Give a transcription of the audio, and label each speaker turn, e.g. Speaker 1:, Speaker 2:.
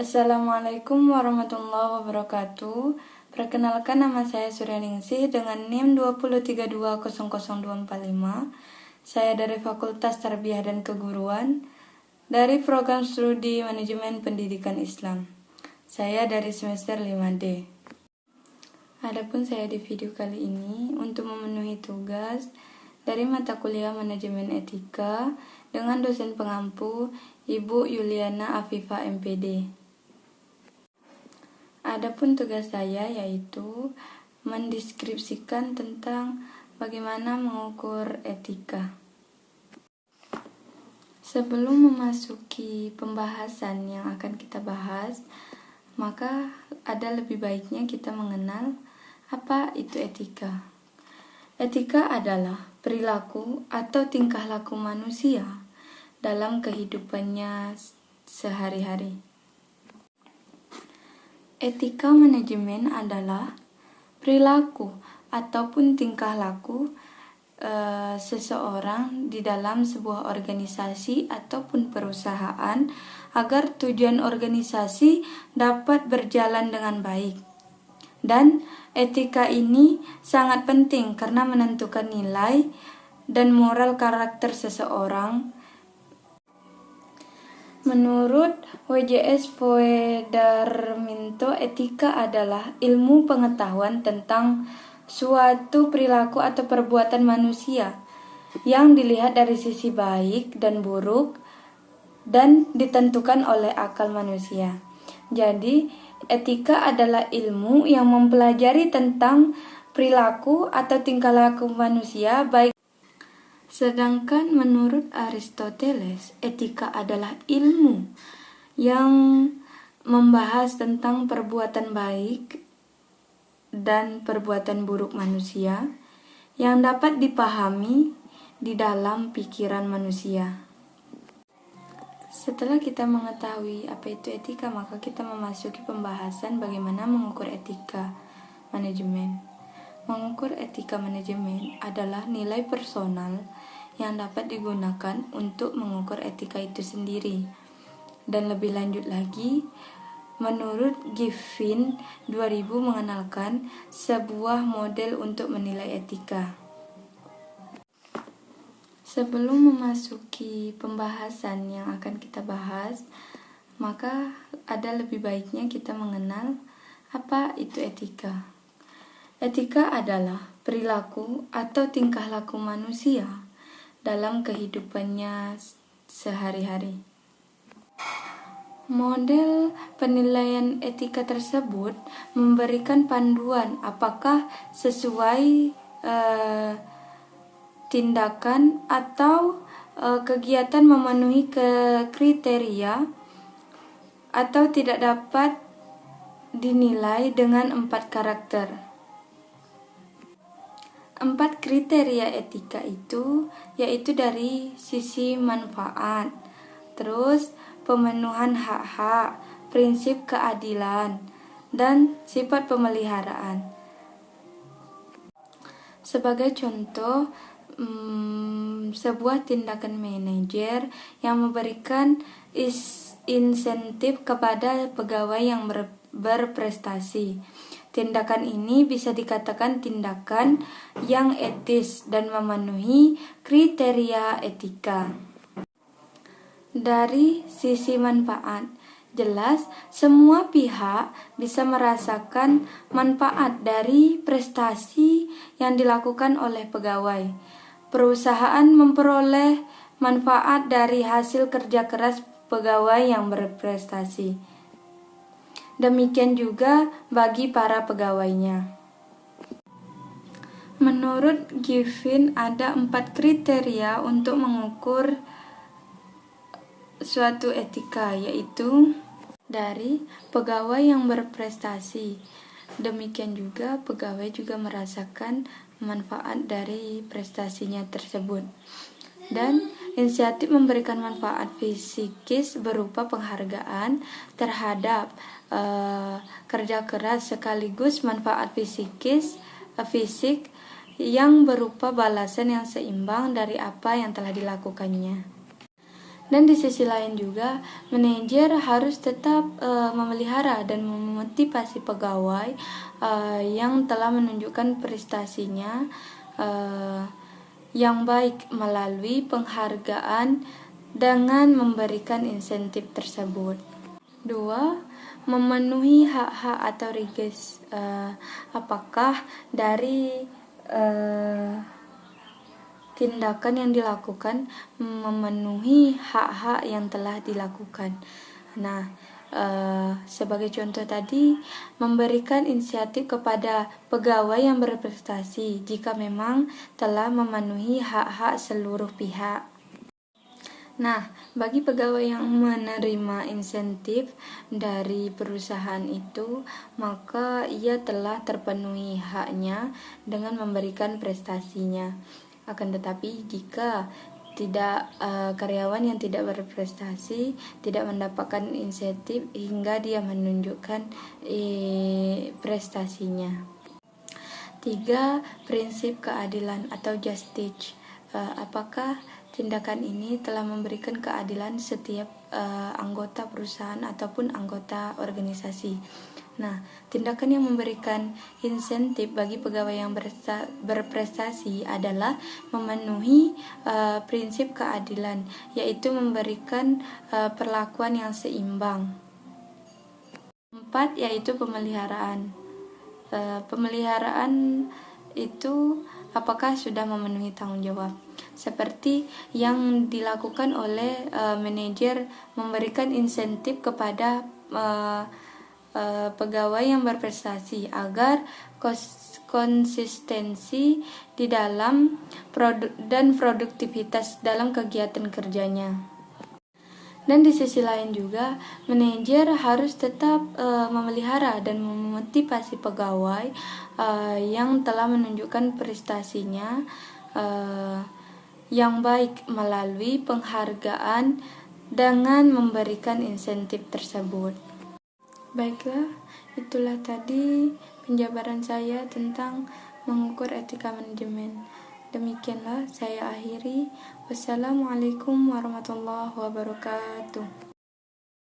Speaker 1: Assalamualaikum warahmatullahi wabarakatuh. Perkenalkan, nama saya Suryaningsih dengan NIM 203200245. Saya dari Fakultas Tarbiyah dan Keguruan dari Program Studi Manajemen Pendidikan Islam. Saya dari semester 5D. Adapun saya di video kali ini untuk memenuhi tugas dari mata kuliah Manajemen Etika dengan dosen pengampu Ibu Yuliana Afifa MPD. Adapun tugas saya yaitu mendeskripsikan tentang bagaimana mengukur etika. Sebelum memasuki pembahasan yang akan kita bahas, maka ada lebih baiknya kita mengenal apa itu etika. Etika adalah perilaku atau tingkah laku manusia dalam kehidupannya sehari-hari. Etika manajemen adalah perilaku ataupun tingkah laku seseorang di dalam sebuah organisasi ataupun perusahaan agar tujuan organisasi dapat berjalan dengan baik. Dan etika ini sangat penting karena menentukan nilai dan moral karakter seseorang. Menurut WJS Poedarminto, etika adalah ilmu pengetahuan tentang suatu perilaku atau perbuatan manusia yang dilihat dari sisi baik dan buruk dan ditentukan oleh akal manusia. Jadi, etika adalah ilmu yang mempelajari tentang perilaku atau tingkah laku manusia baik. Sedangkan menurut Aristoteles, etika adalah ilmu yang membahas tentang perbuatan baik dan perbuatan buruk manusia yang dapat dipahami di dalam pikiran manusia. Setelah kita mengetahui apa itu etika, maka kita memasuki pembahasan bagaimana mengukur etika manajemen. Mengukur etika manajemen adalah nilai personal yang dapat digunakan untuk mengukur etika itu sendiri. Dan lebih lanjut lagi, menurut Giffin 2000 mengenalkan sebuah model untuk menilai etika. Sebelum memasuki pembahasan yang akan kita bahas, maka ada lebih baiknya kita mengenal apa itu etika. Etika adalah perilaku atau tingkah laku manusia dalam kehidupannya sehari-hari. Model penilaian etika tersebut memberikan panduan apakah sesuai tindakan atau kegiatan memenuhi kriteria atau tidak dapat dinilai dengan 4 karakter. 4 kriteria etika itu yaitu dari sisi manfaat, terus pemenuhan hak-hak, prinsip keadilan, dan sifat pemeliharaan. Sebagai contoh, sebuah tindakan manajer yang memberikan insentif kepada pegawai yang berprestasi. Tindakan ini bisa dikatakan tindakan yang etis dan memenuhi kriteria etika. Dari sisi manfaat, jelas semua pihak bisa merasakan manfaat dari prestasi yang dilakukan oleh pegawai. Perusahaan memperoleh manfaat dari hasil kerja keras pegawai yang berprestasi. Demikian juga bagi para pegawainya. Menurut Giffin ada 4 kriteria untuk mengukur suatu etika, yaitu dari pegawai yang berprestasi. Demikian juga pegawai juga merasakan manfaat dari prestasinya tersebut. Dan inisiatif memberikan manfaat fisikis berupa penghargaan terhadap kerja keras sekaligus manfaat fisik yang berupa balasan yang seimbang dari apa yang telah dilakukannya. Dan di sisi lain juga, manajer harus tetap memelihara dan memotivasi pegawai yang telah menunjukkan prestasinya yang baik melalui penghargaan dengan memberikan insentif tersebut. 2. Memenuhi hak-hak atau rights. Apakah dari tindakan yang dilakukan memenuhi hak-hak yang telah dilakukan. Nah, sebagai contoh tadi, memberikan inisiatif kepada pegawai yang berprestasi jika memang telah memenuhi hak-hak seluruh pihak. Nah, bagi pegawai yang menerima insentif dari perusahaan itu, maka ia telah terpenuhi haknya dengan memberikan prestasinya. Akan tetapi jika karyawan yang tidak berprestasi tidak mendapatkan insentif hingga dia menunjukkan prestasinya. 3. Prinsip keadilan atau justice. Apakah tindakan ini telah memberikan keadilan setiap anggota perusahaan ataupun anggota organisasi. Nah, tindakan yang memberikan insentif bagi pegawai yang berprestasi adalah memenuhi prinsip keadilan, yaitu memberikan perlakuan yang seimbang. 4. Yaitu pemeliharaan. Pemeliharaan itu apakah sudah memenuhi tanggung jawab, seperti yang dilakukan oleh manajer memberikan insentif kepada pegawai yang berprestasi agar konsistensi di dalam dan produktivitas dalam kegiatan kerjanya. Dan di sisi lain juga, manajer harus tetap memelihara dan memotivasi pegawai yang telah menunjukkan prestasinya yang baik melalui penghargaan dengan memberikan insentif tersebut. Baiklah, itulah tadi penjabaran saya tentang mengukur etika manajemen. Demikianlah saya akhiri. Wassalamualaikum warahmatullahi wabarakatuh.